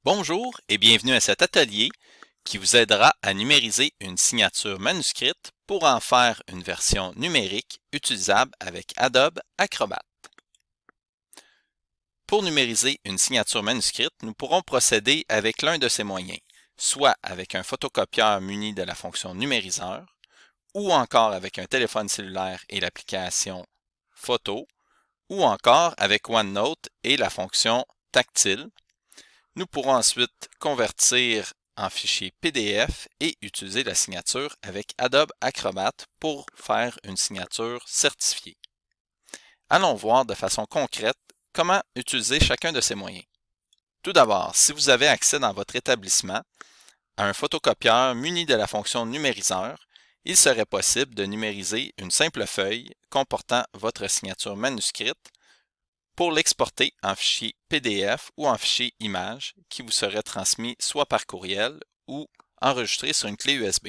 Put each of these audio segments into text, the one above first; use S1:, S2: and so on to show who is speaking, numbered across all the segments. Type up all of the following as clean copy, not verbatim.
S1: Bonjour et bienvenue à cet atelier qui vous aidera à numériser une signature manuscrite pour en faire une version numérique utilisable avec Adobe Acrobat. Pour numériser une signature manuscrite, nous pourrons procéder avec l'un de ces moyens, soit avec un photocopieur muni de la fonction numériseur, ou encore avec un téléphone cellulaire et l'application Photo, ou encore avec OneNote et la fonction tactile. Nous pourrons ensuite convertir en fichier PDF et utiliser la signature avec Adobe Acrobat pour faire une signature certifiée. Allons voir de façon concrète comment utiliser chacun de ces moyens. Tout d'abord, si vous avez accès dans votre établissement à un photocopieur muni de la fonction numériseur, il serait possible de numériser une simple feuille comportant votre signature manuscrite pour l'exporter en fichier PDF ou en fichier image qui vous serait transmis soit par courriel ou enregistré sur une clé USB.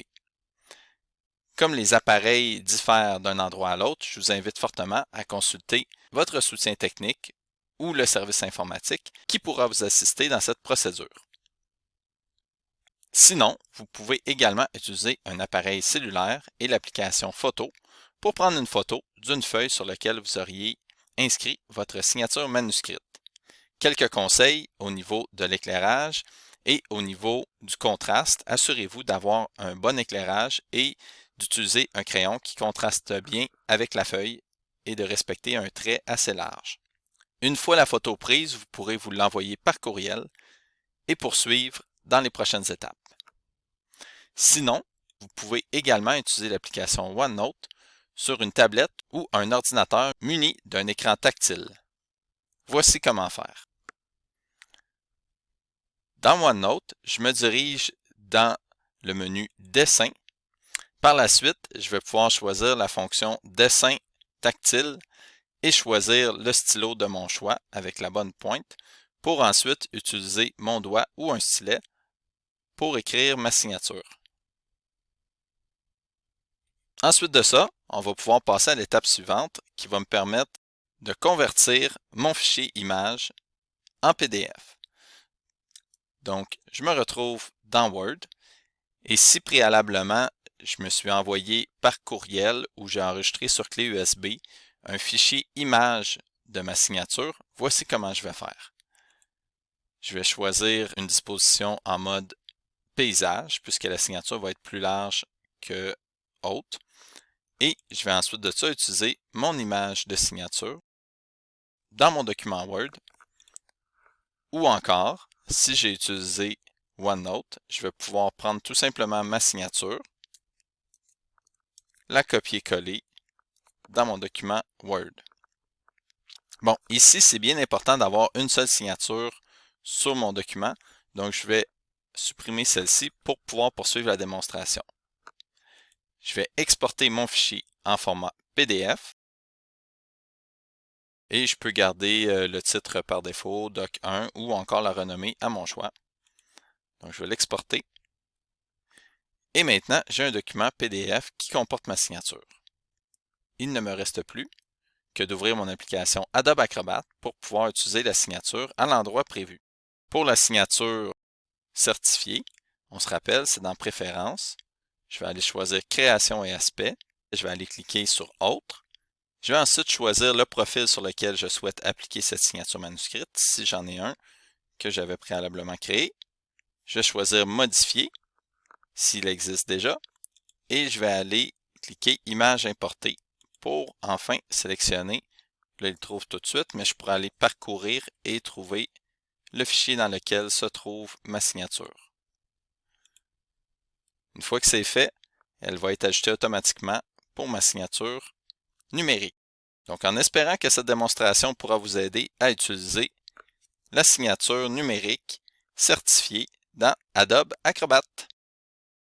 S1: Comme les appareils diffèrent d'un endroit à l'autre, je vous invite fortement à consulter votre soutien technique ou le service informatique qui pourra vous assister dans cette procédure. Sinon, vous pouvez également utiliser un appareil cellulaire et l'application Photo pour prendre une photo d'une feuille sur laquelle vous auriez inscrit votre signature manuscrite. Quelques conseils au niveau de l'éclairage et au niveau du contraste. Assurez-vous d'avoir un bon éclairage et d'utiliser un crayon qui contraste bien avec la feuille et de respecter un trait assez large. Une fois la photo prise, vous pourrez vous l'envoyer par courriel et poursuivre dans les prochaines étapes. Sinon, vous pouvez également utiliser l'application OneNote sur une tablette ou un ordinateur muni d'un écran tactile. Voici comment faire. Dans OneNote, je me dirige dans le menu Dessin. Par la suite, je vais pouvoir choisir la fonction Dessin tactile et choisir le stylo de mon choix avec la bonne pointe pour ensuite utiliser mon doigt ou un stylet pour écrire ma signature. Ensuite de ça, on va pouvoir passer à l'étape suivante qui va me permettre de convertir mon fichier image en PDF. Donc, je me retrouve dans Word et si préalablement, je me suis envoyé par courriel ou j'ai enregistré sur clé USB un fichier image de ma signature, voici comment je vais faire. Je vais choisir une disposition en mode paysage puisque la signature va être plus large que haute. Et je vais ensuite de ça utiliser mon image de signature dans mon document Word ou encore, si j'ai utilisé OneNote, je vais pouvoir prendre tout simplement ma signature, la copier-coller dans mon document Word. Bon, ici, c'est bien important d'avoir une seule signature sur mon document, donc je vais supprimer celle-ci pour pouvoir poursuivre la démonstration. Je vais exporter mon fichier en format PDF et je peux garder le titre par défaut, Doc 1 ou encore la renommée à mon choix. Donc je vais l'exporter. Et maintenant, j'ai un document PDF qui comporte ma signature. Il ne me reste plus que d'ouvrir mon application Adobe Acrobat pour pouvoir utiliser la signature à l'endroit prévu. Pour la signature certifiée, on se rappelle, c'est dans Préférences. Je vais aller choisir Création et aspect. Je vais aller cliquer sur Autres. Je vais ensuite choisir le profil sur lequel je souhaite appliquer cette signature manuscrite, si j'en ai un que j'avais préalablement créé. Je vais choisir Modifier, s'il existe déjà, et je vais aller cliquer Image importée pour enfin sélectionner. Là, il le trouve tout de suite, mais je pourrais aller parcourir et trouver le fichier dans lequel se trouve ma signature. Une fois que c'est fait, elle va être ajoutée automatiquement pour ma signature numérique. Donc, en espérant que cette démonstration pourra vous aider à utiliser la signature numérique certifiée dans Adobe Acrobat.